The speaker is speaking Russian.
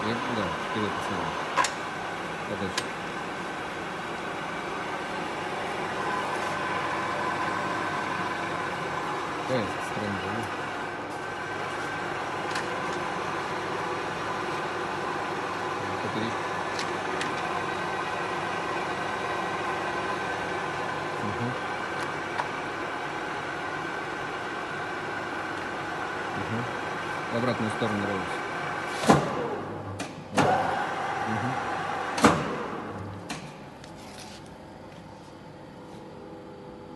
Да, вперед посмотрим. Подальше. Давай со стороны зайди. Повтори. Угу. Угу. В обратную сторону ровно.